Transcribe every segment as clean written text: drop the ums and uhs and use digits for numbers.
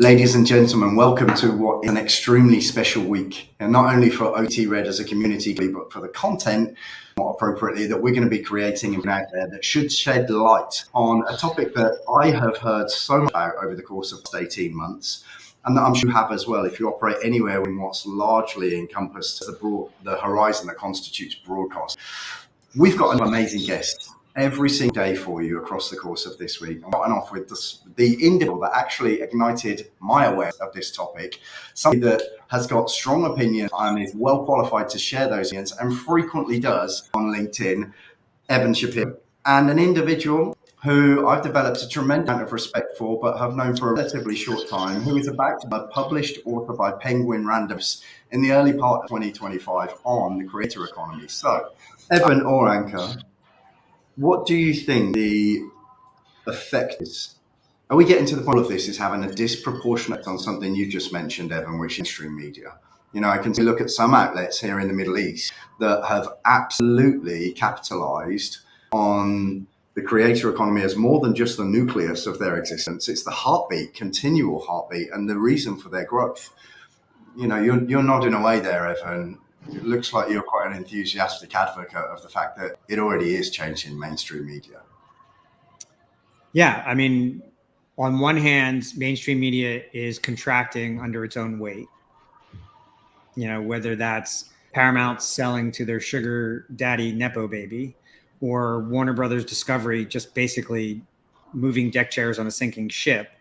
Ladies and gentlemen, welcome to what is an extremely special week, and not only for OT Red as a community, but for the content, more appropriately, that we're going to be creating and out there that should shed light on a topic that I have heard so much about over the course of 18 months, and that I'm sure you have as well if you operate anywhere in what's largely encompassed the horizon that constitutes broadcast. We've got an amazing guest every single day for you across the course of this week. I'm starting off with the individual that actually ignited my awareness of this topic, somebody that has got strong opinions and is well qualified to share those opinions and frequently does on LinkedIn, Evan Shapīro, and an individual who I've developed a tremendous amount of respect for, but have known for a relatively short time, who is about to be a published author by Penguin Randoms in the early part of 2025 on the creator economy. So, Evan or Anchor, what do you think the effect is? Are we getting to the point of this is having a disproportionate on something you just mentioned, Evan, which is mainstream media? You know, I can look at some outlets here in the Middle East that have absolutely capitalized on the creator economy as more than just the nucleus of their existence. It's the heartbeat, continual heartbeat, and the reason for their growth. You know, you're nodding away there, Evan. It looks like you're quite an enthusiastic advocate of the fact that it already is changing mainstream media. Yeah, I mean, on one hand, mainstream media is contracting under its own weight. You know, whether that's Paramount selling to their sugar daddy Nepo baby, or Warner Brothers Discovery just basically moving deck chairs on a sinking ship.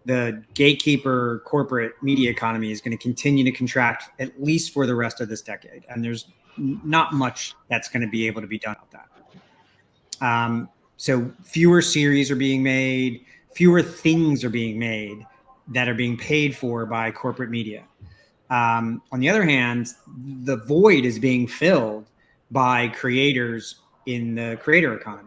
The gatekeeper corporate media economy is going to continue to contract at least for the rest of this decade. And there's not much that's going to be able to be done about that. So fewer series are being made, fewer things are being made that are being paid for by corporate media. On the other hand, the void is being filled by creators in the creator economy.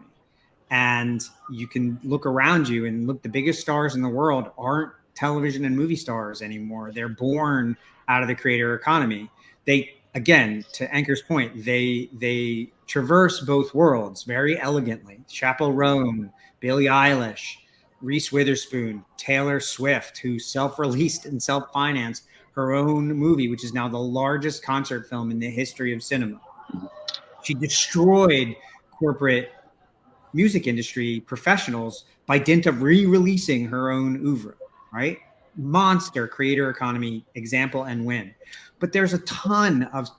And you can look around you and look, the biggest stars in the world aren't television and movie stars anymore. They're born out of the creator economy. They, again, to Anchor's point, they traverse both worlds very elegantly. Chappell Roan, Billie Eilish, Reese Witherspoon, Taylor Swift, who self-released and self-financed her own movie, which is now the largest concert film in the history of cinema. She destroyed corporate music industry professionals by dint of re-releasing her own oeuvre, right? Monster creator economy example and win. But there's a ton of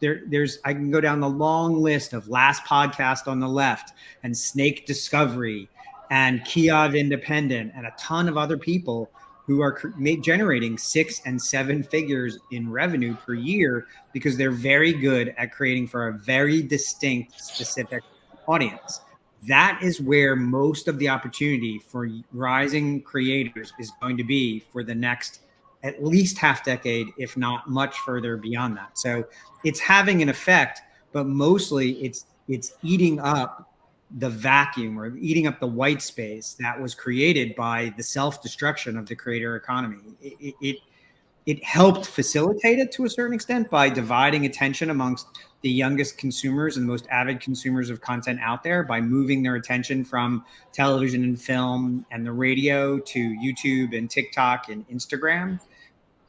I can go down the long list of Last Podcast on the Left and Snake Discovery and Kiev Independent and a ton of other people who are generating 6 and 7 figures in revenue per year because they're very good at creating for a very distinct, specific audience. That is where most of the opportunity for rising creators is going to be for the next at least half decade, if not much further beyond that. So it's having an effect, but mostly it's eating up the vacuum or eating up the white space that was created by the self-destruction of the creator economy. It helped facilitate it to a certain extent by dividing attention amongst the youngest consumers and the most avid consumers of content out there by moving their attention from television and film and the radio to YouTube and TikTok and Instagram.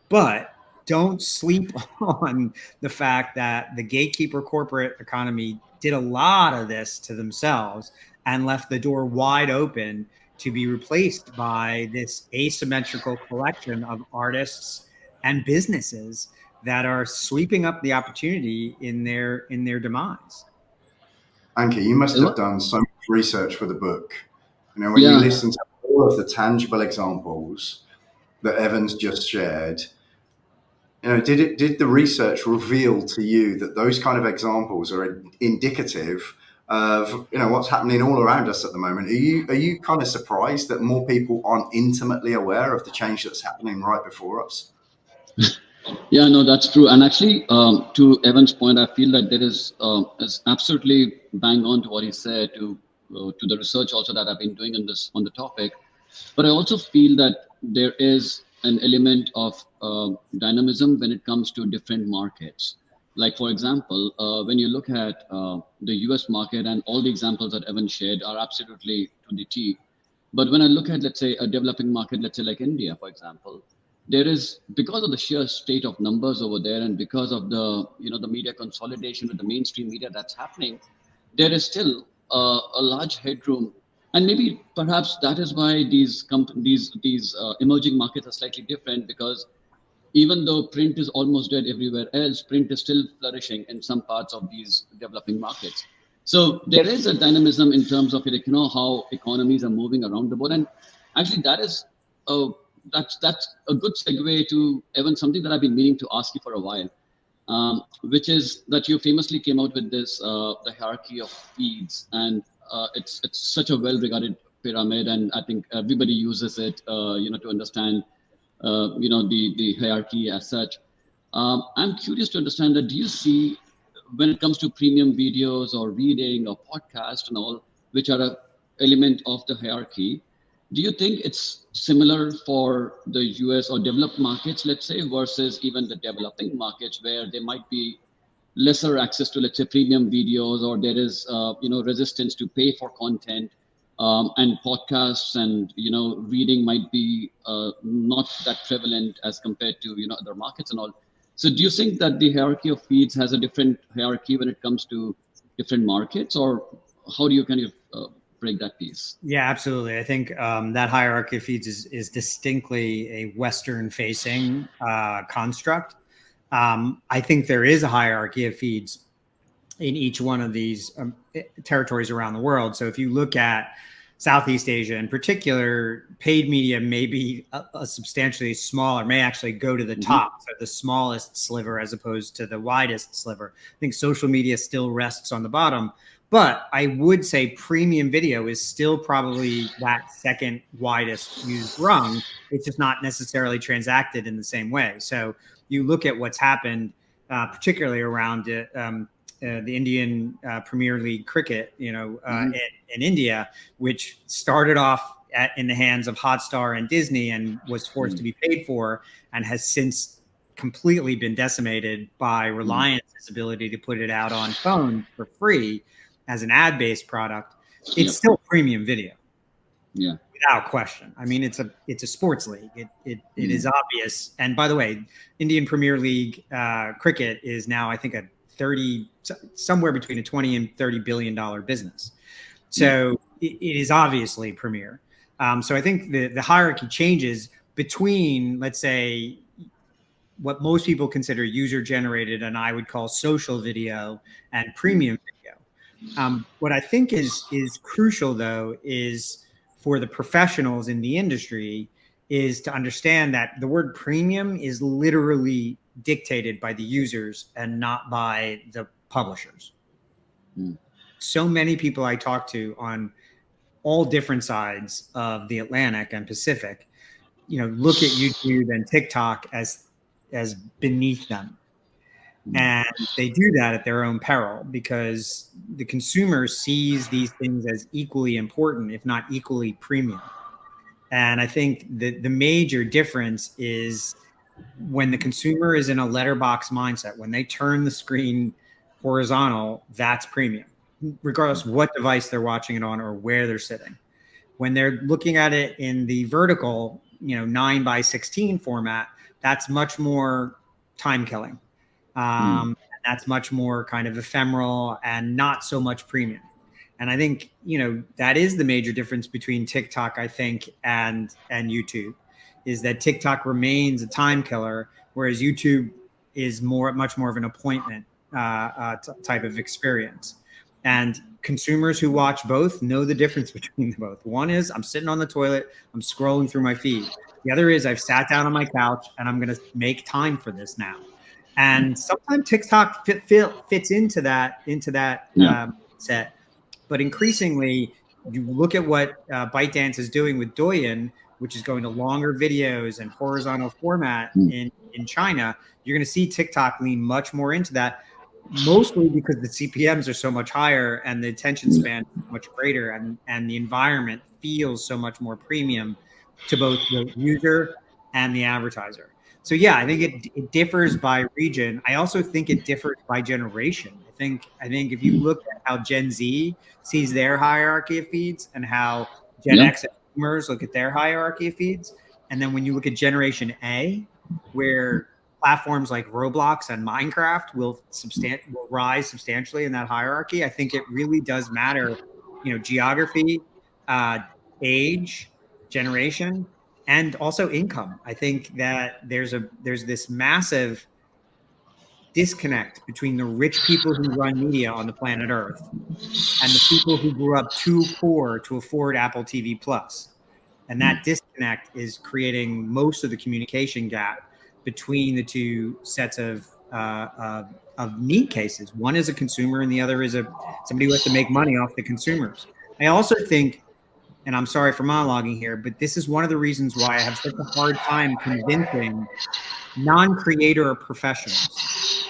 But don't sleep on the fact that the gatekeeper corporate economy did a lot of this to themselves and left the door wide open to be replaced by this asymmetrical collection of artists and businesses that are sweeping up the opportunity in their demise. Anki, you must have done so much research for the book. You know, when you listen to all of the tangible examples that Evan's just shared, you know, did the research reveal to you that those kind of examples are indicative of, you know, what's happening all around us at the moment? Are you kind of surprised that more people aren't intimately aware of the change that's happening right before us? Yeah, no, that's true. And actually, to Evan's point, I feel that there is absolutely bang on to what he said to the research also that I've been doing on the topic. But I also feel that there is an element of dynamism when it comes to different markets. Like, for example, when you look at the US market, and all the examples that Evan shared are absolutely to the T. But when I look at, let's say, a developing market, let's say like India, for example, there is, because of the sheer state of numbers over there, and because of the the media consolidation with the mainstream media that's happening, there is still a large headroom. And maybe perhaps that is why these emerging markets are slightly different, because even though print is almost dead everywhere else, print is still flourishing in some parts of these developing markets. So there is a dynamism in terms of how economies are moving around the board. And actually, uh, that's a good segue to Evan, something that I've been meaning to ask you for a while, which is that you famously came out with this the hierarchy of feeds, and it's such a well-regarded pyramid, and I think everybody uses it, to understand the hierarchy as such. I'm curious to understand that, do you see, when it comes to premium videos or reading or podcast and all, which are a element of the hierarchy, do you think it's similar for the US or developed markets, let's say, versus even the developing markets, where there might be lesser access to, let's say, premium videos, or there is resistance to pay for content, and podcasts and reading might be not that prevalent as compared to other markets and all. So do you think that the hierarchy of feeds has a different hierarchy when it comes to different markets, or how do you kind of break that piece? Yeah, absolutely. I think that hierarchy of feeds is distinctly a Western facing construct. I think there is a hierarchy of feeds in each one of these territories around the world. So if you look at Southeast Asia in particular, paid media may be a substantially smaller, may actually go to the top, so the smallest sliver as opposed to the widest sliver. I think social media still rests on the bottom, but I would say premium video is still probably that second widest used rung. It's just not necessarily transacted in the same way. So you look at what's happened, particularly around the Indian Premier League cricket, in India, which started off in the hands of Hotstar and Disney and was forced to be paid for, and has since completely been decimated by Reliance's ability to put it out on phone for free as an ad-based product. It's still premium video. Yeah. Without question. I mean, it's a sports league. It is obvious. And by the way, Indian Premier League cricket is now, I think, somewhere between a 20 and $30 billion business. So it is obviously premier. So I think the hierarchy changes between, let's say, what most people consider user generated and I would call social video and premium video. What I think is crucial, though, is for the professionals in the industry is to understand that the word premium is literally dictated by the users and not by the publishers. So many people I talk to on all different sides of the Atlantic and Pacific, look at YouTube and TikTok as beneath them. And they do that at their own peril, because the consumer sees these things as equally important, if not equally premium. And I think the major difference is when the consumer is in a letterbox mindset, when they turn the screen horizontal, that's premium, regardless of what device they're watching it on or where they're sitting. When they're looking at it in the vertical, 9:16 format, that's much more time killing. That's much more kind of ephemeral and not so much premium. And I think, that is the major difference between TikTok, I think, and YouTube, is that TikTok remains a time killer, whereas YouTube is much more of an appointment type of experience. And consumers who watch both know the difference between the both. One is I'm sitting on the toilet, I'm scrolling through my feed. The other is I've sat down on my couch and I'm going to make time for this now. And sometimes TikTok fits into that set. But increasingly, you look at what ByteDance is doing with Douyin, which is going to longer videos and horizontal format in China. You're going to see TikTok lean much more into that, mostly because the CPMs are so much higher and the attention span is much greater, and the environment feels so much more premium to both the user and the advertiser. So yeah, I think it differs by region. I also think it differs by generation. I think if you look at how Gen Z sees their hierarchy of feeds and how Gen X and boomers look at their hierarchy of feeds, And then when you look at Generation A, where platforms like Roblox and Minecraft will rise substantially in that hierarchy, I think it really does matter, geography, age, generation, and also income. I think that there's this massive disconnect between the rich people who run media on the planet Earth and the people who grew up too poor to afford Apple TV Plus. And that disconnect is creating most of the communication gap between the two sets of need cases. One is a consumer, and the other is somebody who has to make money off the consumers. I also think, and I'm sorry for monologuing here, but this is one of the reasons why I have such a hard time convincing non-creator professionals.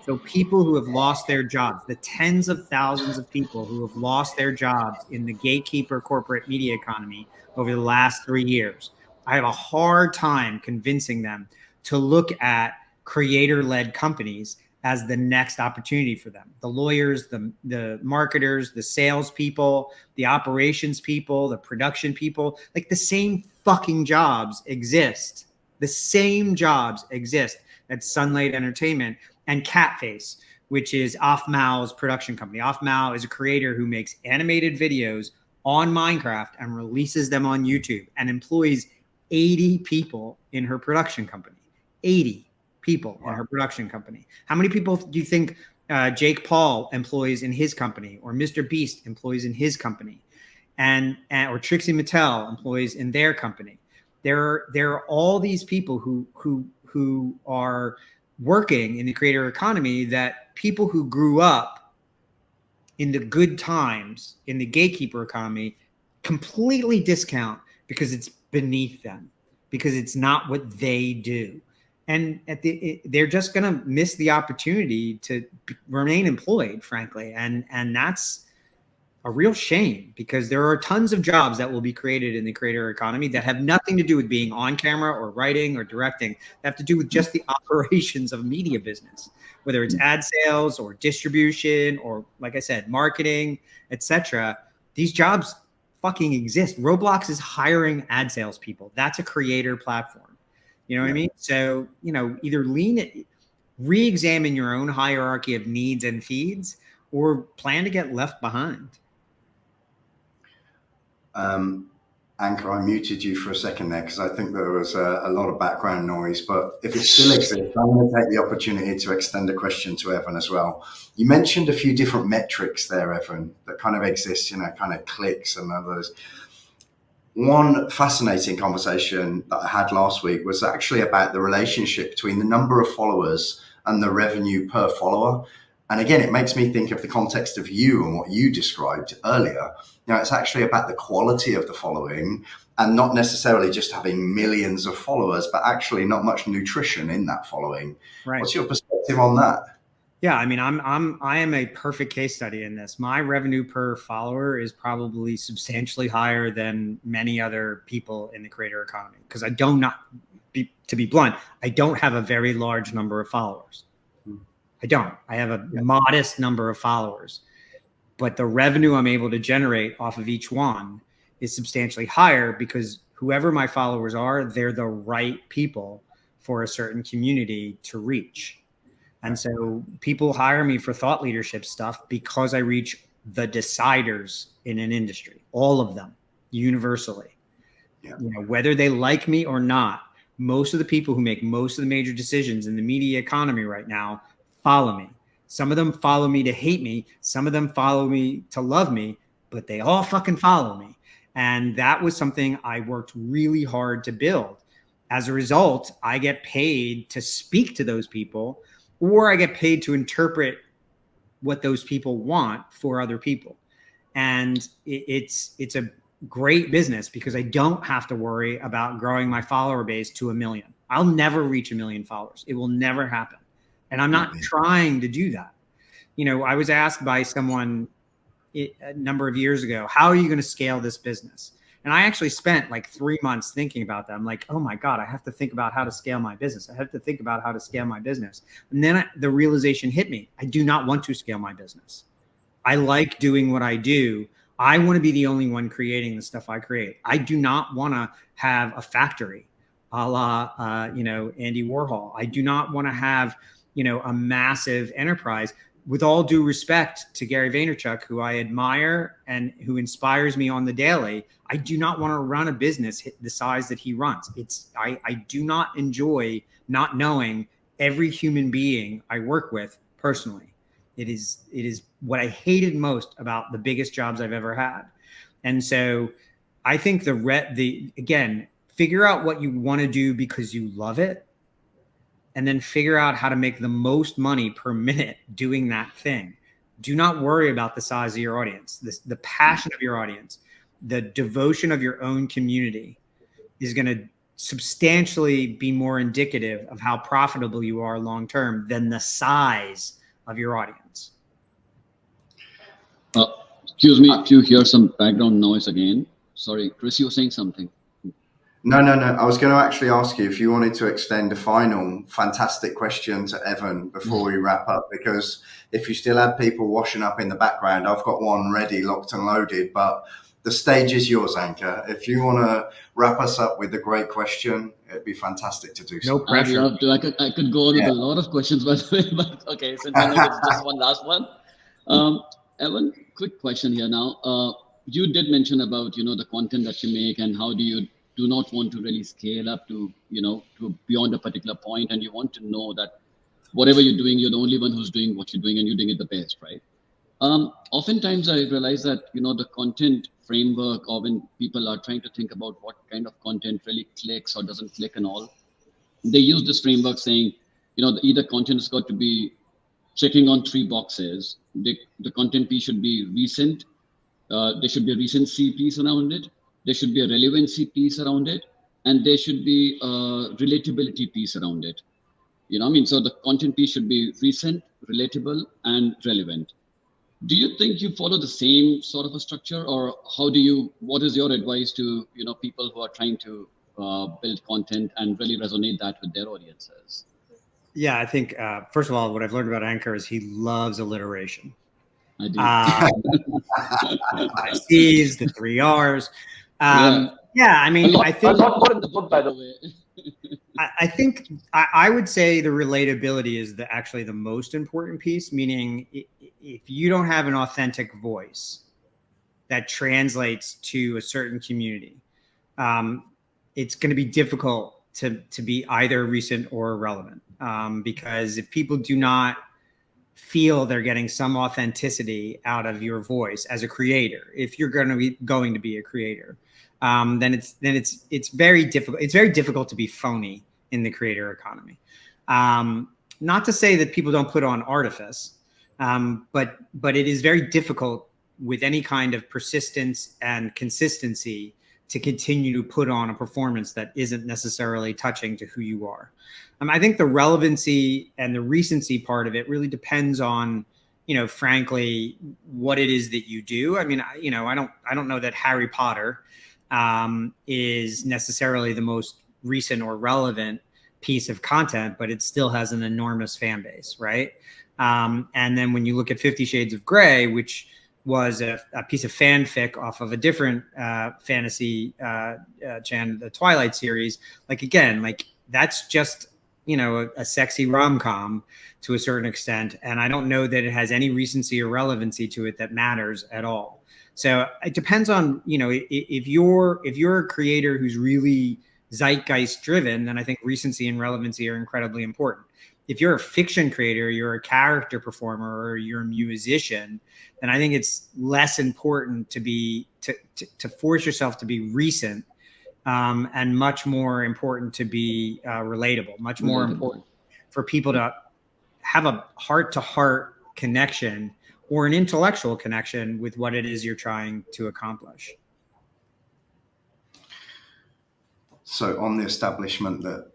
So people who have lost their jobs, the tens of thousands of people who have lost their jobs in the gatekeeper corporate media economy over the last 3 years, I have a hard time convincing them to look at creator-led companies as the next opportunity for them. The lawyers, the marketers, the salespeople, the operations people, the production people, like the same fucking jobs exist. The same jobs exist at Sunlight Entertainment and Catface, which is Afmau's production company. Afmau is a creator who makes animated videos on Minecraft and releases them on YouTube and employs 80 people in her production company. 80 people in her production company. How many people do you think Jake Paul employs in his company, or Mr. Beast employs in his company, or Trixie Mattel employs in their company? There are all these people who are working in the creator economy that people who grew up in the good times in the gatekeeper economy completely discount because it's beneath them, because it's not what they do. And they're just going to miss the opportunity to remain employed, frankly. And that's a real shame, because there are tons of jobs that will be created in the creator economy that have nothing to do with being on camera or writing or directing. They have to do with just the operations of a media business, whether it's ad sales or distribution or, like I said, marketing, etc. These jobs fucking exist. Roblox is hiring ad sales people. That's a creator platform. You know what I mean? So, either re-examine your own hierarchy of needs and feeds, or plan to get left behind. Anchor, I muted you for a second there because I think there was a lot of background noise, but if it still exists, I'm going to take the opportunity to extend a question to Evan as well. You mentioned a few different metrics there, Evan, that kind of exist, kind of clicks and others. One fascinating conversation that I had last week was actually about the relationship between the number of followers and the revenue per follower. And again, it makes me think of the context of you and what you described earlier. It's actually about the quality of the following, and not necessarily just having millions of followers, but actually not much nutrition in that following. Right. What's your perspective on that? Yeah, I mean, I am a perfect case study in this. My revenue per follower is probably substantially higher than many other people in the creator economy, because to be blunt, I don't have a very large number of followers. I don't. I have a modest number of followers, but the revenue I'm able to generate off of each one is substantially higher, because whoever my followers are, they're the right people for a certain community to reach. And so people hire me for thought leadership stuff because I reach the deciders in an industry, all of them, universally. Yeah. Whether they like me or not, most of the people who make most of the major decisions in the media economy right now follow me. Some of them follow me to hate me. Some of them follow me to love me, but they all fucking follow me. And that was something I worked really hard to build. As a result, I get paid to speak to those people, or I get paid to interpret what those people want for other people. And it's a great business, because I don't have to worry about growing my follower base to 1 million. I'll never reach 1 million followers. It will never happen. And I'm not trying to do that. I was asked by someone a number of years ago, how are you going to scale this business? And I actually spent like 3 months thinking about that. I'm like, oh my God, I have to think about how to scale my business. I have to think about how to scale my business. And then the realization hit me. I do not want to scale my business. I like doing what I do. I want to be the only one creating the stuff I create. I do not want to have a factory. a la, Andy Warhol. I do not want to have, a massive enterprise. With all due respect to Gary Vaynerchuk, who I admire and who inspires me on the daily, I do not want to run a business the size that he runs. I do not enjoy not knowing every human being I work with personally. It is what I hated most about the biggest jobs I've ever had. And so I think again, figure out what you want to do because you love it, and then figure out how to make the most money per minute doing that thing. Do not worry about the size of your audience. The passion of your audience, the devotion of your own community is going to substantially be more indicative of how profitable you are long term than the size of your audience. Excuse me if you hear some background noise again. Sorry, Chris, you were saying something. No. I was going to actually ask you if you wanted to extend a final fantastic question to Evan before we wrap up, because if you still have people washing up in the background, I've got one ready, locked and loaded, but the stage is yours, Anchor. If you want to wrap us up with a great question, it'd be fantastic to do so. No pressure. I'd love to. I could go on with a lot of questions, by the way, but okay, since I know it's just one last one. Evan, quick question here now. You did mention about, the content that you make and how do not want to really scale up to beyond a particular point, and you want to know that whatever you're doing, you're the only one who's doing what you're doing and you're doing it the best, right? Oftentimes I realize that, the content framework, or when people are trying to think about what kind of content really clicks or doesn't click and all, they use this framework saying, either content has got to be checking on 3 boxes. The content piece should be recent. There should be a recency piece around it. There should be a relevancy piece around it. And there should be a relatability piece around it. So the content piece should be recent, relatable, and relevant. Do you think you follow the same sort of a structure, or what is your advice to, people who are trying to build content and really resonate that with their audiences? Yeah, I think, first of all, what I've learned about Anchor is he loves alliteration. I do. 5 C's, the 3 R's. I mean, I think a lot more in the book, by the way. I think I would say the relatability is actually the most important piece, meaning if you don't have an authentic voice that translates to a certain community, it's going to be difficult to be either recent or relevant, because if people do not feel they're getting some authenticity out of your voice as a creator, if you're going to be a creator, then it's very difficult. It's very difficult to be phony in the creator economy. Not to say that people don't put on artifice, but it is very difficult with any kind of persistence and consistency to continue to put on a performance that isn't necessarily touching to who you are. I think the relevancy and the recency part of it really depends on, frankly, what it is that you do. I mean, I don't know that Harry Potter is necessarily the most recent or relevant piece of content, but it still has an enormous fan base, right? And then when you look at 50 Shades of Grey, which was a piece of fanfic off of a different fantasy channel, the Twilight series, that's just, a sexy rom-com to a certain extent. And I don't know that it has any recency or relevancy to it that matters at all. So it depends on, if you're a creator who's really zeitgeist driven, then I think recency and relevancy are incredibly important. If you're a fiction creator, you're a character performer, or you're a musician, then I think it's less important to force yourself to be recent, and much more important to be relatable, much more important for people to have a heart-to-heart connection or an intellectual connection with what it is you're trying to accomplish. So on the establishment that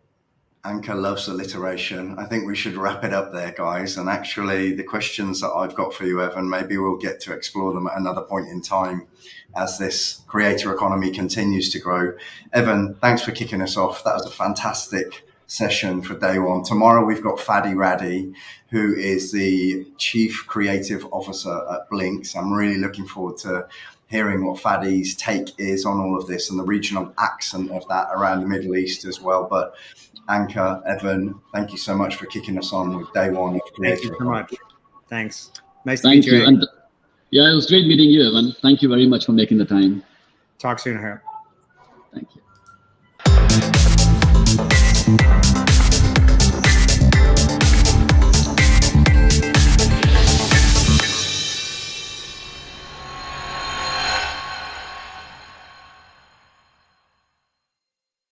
Anchor loves alliteration, I think we should wrap it up there, guys. And actually, the questions that I've got for you, Evan, maybe we'll get to explore them at another point in time as this creator economy continues to grow. Evan, thanks for kicking us off. That was a fantastic session for day one. Tomorrow, we've got Fadi Radhi, who is the Chief Creative Officer at Blinks. I'm really looking forward to hearing what Fadi's take is on all of this and the regional accent of that around the Middle East as well. But Anka, Evan, thank you so much for kicking us on with day one of Creator. Thank you so much. Thanks. Nice to meet you. And yeah, it was great meeting you, Evan. Thank you very much for making the time. Talk soon, Harry. Thank you.